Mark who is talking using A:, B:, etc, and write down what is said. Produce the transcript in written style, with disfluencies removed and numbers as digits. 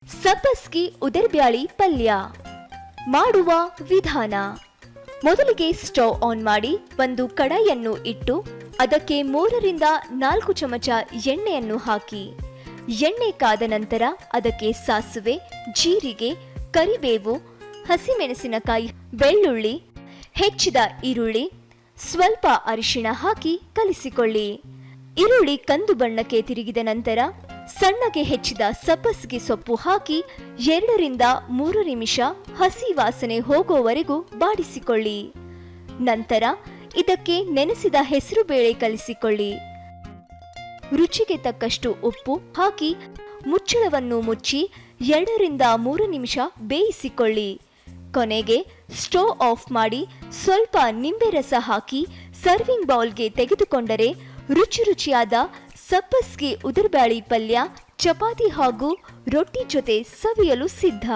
A: ಸಬ್ಬಸ್ಗಿ ಉದರ್ಬ್ಯಾಳಿ ಪಲ್ಯ ಮಾಡುವ ವಿಧಾನ. ಮೊದಲಿಗೆ ಸ್ಟವ್ ಆನ್ ಮಾಡಿ ಒಂದು ಕಡಾಯಿಯನ್ನು ಇಟ್ಟು ಅದಕ್ಕೆ 3ರಿಂದ 4 ಚಮಚ ಎಣ್ಣೆಯನ್ನು ಹಾಕಿ. ಎಣ್ಣೆ ಕಾದ ನಂತರ ಅದಕ್ಕೆ ಸಾಸುವೆ, ಜೀರಿಗೆ, ಕರಿಬೇವು, ಹಸಿಮೆಣಸಿನಕಾಯಿ, ಬೆಳ್ಳುಳ್ಳಿ, ಹೆಚ್ಚಿದ ಈರುಳ್ಳಿ, ಸ್ವಲ್ಪ ಅರಿಶಿಣ ಹಾಕಿ ಕಲಿಸಿಕೊಳ್ಳಿ. ಈರುಳ್ಳಿ ಕಂದು ಬಣ್ಣಕ್ಕೆ ತಿರುಗಿದ ನಂತರ ಸಣ್ಣಗೆ ಹೆಚ್ಚಿದ ಸಬ್ಬಸ್ಗಿ ಸೊಪ್ಪು ಹಾಕಿ 2ರಿಂದ 3 ನಿಮಿಷ ಹಸಿ ವಾಸನೆ ಹೋಗೋವರೆಗೂ ಬಾಡಿಸಿಕೊಳ್ಳಿ. ನಂತರ ಇದಕ್ಕೆ ನೆನೆಸಿದ ಹೆಸರುಬೇಳೆ ಕಲಿಸಿಕೊಳ್ಳಿ. ರುಚಿಗೆ ತಕ್ಕಷ್ಟು ಉಪ್ಪು ಹಾಕಿ ಮುಚ್ಚಳವನ್ನು ಮುಚ್ಚಿ 2ರಿಂದ 3 ನಿಮಿಷ ಬೇಯಿಸಿಕೊಳ್ಳಿ. ಕೊನೆಗೆ ಸ್ಟವ್ ಆಫ್ ಮಾಡಿ ಸ್ವಲ್ಪ ನಿಂಬೆ ರಸ ಹಾಕಿ ಸರ್ವಿಂಗ್ ಬೌಲ್ಗೆ ತೆಗೆದುಕೊಂಡರೆ ರುಚಿಯಾದ ಸಬ್ಬಸ್ಗಿ ಉದರ್ಬ್ಯಾಳಿ ಪಲ್ಯ ಚಪಾತಿ ಹಾಗೂ ರೊಟ್ಟಿ ಜೊತೆ ಸವಿಯಲು ಸಿದ್ಧ.